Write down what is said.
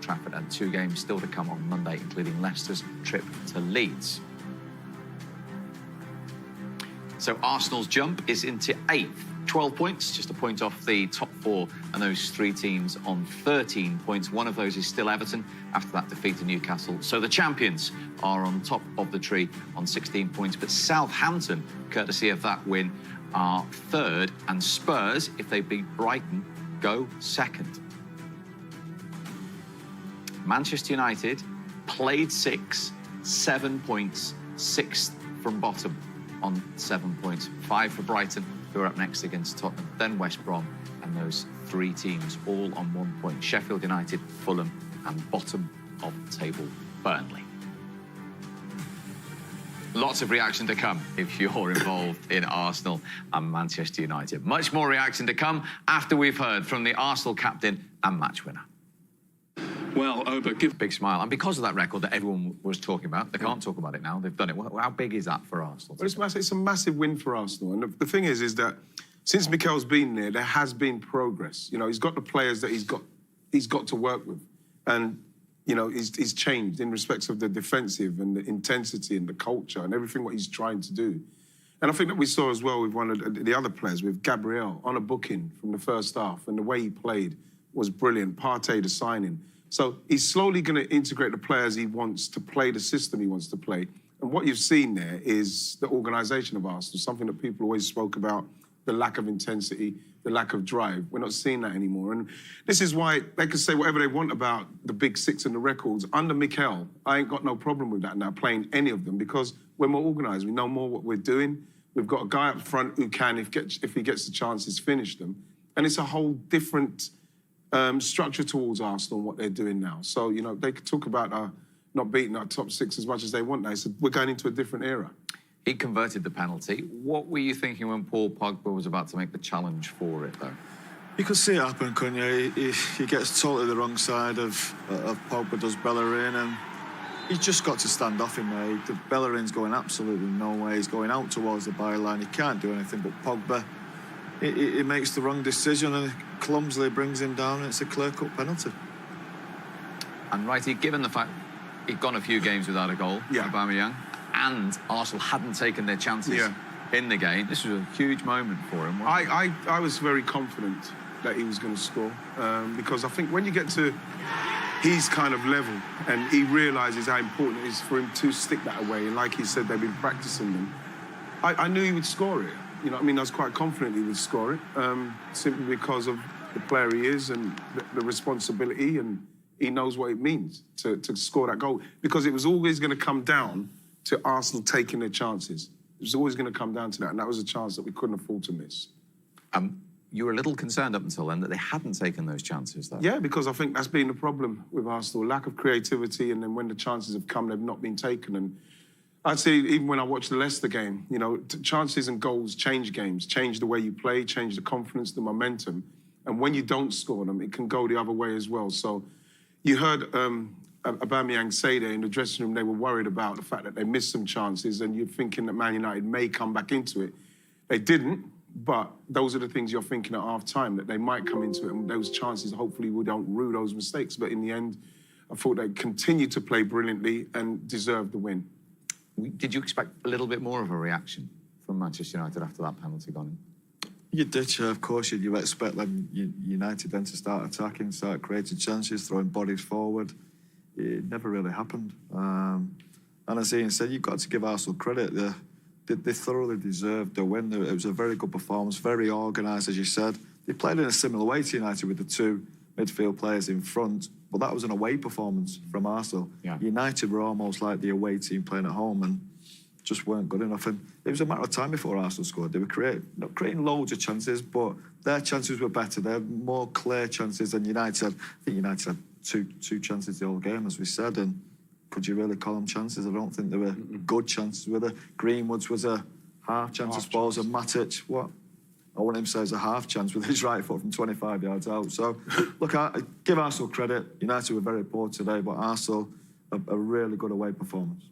Trafford, and 2 games still to come on Monday, including Leicester's trip to Leeds. So Arsenal's jump is into 8th. 12 points, just a point off the top 4, and those 3 teams on 13 points. One of those is still Everton after that defeat to Newcastle. So the champions are on top of the tree on 16 points, but Southampton, courtesy of that win, are 3rd, and Spurs, if they beat Brighton, go 2nd. Manchester United played 6, 7 points, 6th from bottom on 7 points. 5 for Brighton, who are up next against Tottenham, then West Brom, and those 3 teams all on 1 point. Sheffield United, Fulham, and bottom of the table, Burnley. Lots of reaction to come if you're involved in Arsenal and Manchester United. Much more reaction to come after we've heard from the Arsenal captain and match winner. Well, Oba, give Big smile. And because of that record that everyone was talking about, they can't talk about it now. They've done it. How big is that for Arsenal? Well, it's massive. It's a massive win for Arsenal. And the thing is that since Mikel's been there has been progress. You know, he's got the players that he's got to work with. And, you know, he's changed in respects of the defensive and the intensity and the culture and everything what he's trying to do. And I think that we saw as well with one of the other players, with Gabriel, on a booking from the first half. And the way he played was brilliant. Partey, the signing. So he's slowly going to integrate the players he wants to play, the system he wants to play. And what you've seen there is the organisation of Arsenal, something that people always spoke about, the lack of intensity, the lack of drive. We're not seeing that anymore. And this is why they can say whatever they want about the Big Six and the records. Under Mikel, I ain't got no problem with that now, playing any of them, because we're more organised. We know more what we're doing. We've got a guy up front who can, if he gets the chances, finish them. And it's a whole different structure towards Arsenal and what they're doing now. So, you know, they could talk about not beating our top 6 as much as they want now. They said, we're going into a different era. He converted the penalty. What were you thinking when Paul Pogba was about to make the challenge for it, though? You could see it happen, couldn't you? He gets totally the wrong side of Pogba, does Bellerin, and he's just got to stand off him there. Bellerin's going absolutely nowhere. He's going out towards the byline. He can't do anything, but Pogba, he makes the wrong decision and clumsily brings him down, and it's a clear-cut penalty. And righty, given the fact he'd gone a few games without a goal, Aubameyang, and Arsenal hadn't taken their chances in the game, this was a huge moment for him. I was very confident that he was going to score, because I think when you get to his kind of level and he realises how important it is for him to stick that away, and like he said, they've been practising them, I knew he would score it. You know what I mean? I was quite confident he would score it, simply because of the player he is and the responsibility, and he knows what it means to score that goal. Because it was always going to come down to Arsenal taking their chances. It was always going to come down to that, and that was a chance that we couldn't afford to miss. You were a little concerned up until then that they hadn't taken those chances, though. Yeah, because I think that's been the problem with Arsenal, lack of creativity, and then when the chances have come, they've not been taken. And I'd say even when I watched the Leicester game, you know, chances and goals change games, change the way you play, change the confidence, the momentum. And when you don't score them, it can go the other way as well. So you heard Aubameyang say there in the dressing room they were worried about the fact that they missed some chances, and you're thinking that Man United may come back into it. They didn't, but those are the things you're thinking at half-time, that they might come into it, and those chances, hopefully, we don't rue those mistakes. But in the end, I thought they continued to play brilliantly and deserved the win. Did you expect a little bit more of a reaction from Manchester United after that penalty gone in? You did, of course. You expect them, United then to start attacking, start creating chances, throwing bodies forward. It never really happened. And as Ian said, you've got to give Arsenal credit. They thoroughly deserved the win. It was a very good performance, very organised, as you said. They played in a similar way to United with the 2 midfield players in front, but that was an away performance from Arsenal. Yeah. United were almost like the away team playing at home and just weren't good enough. And it was a matter of time before Arsenal scored. They were not creating loads of chances, but their chances were better. They had more clear chances than United. I think United had two chances the whole game, as we said, and could you really call them chances? I don't think they were good chances, were they? Greenwood's was a half chance, I suppose, and Matic, what? I want him to say it's a half chance with his right foot from 25 yards out. So, look, I give Arsenal credit. United were very poor today, but Arsenal, a really good away performance.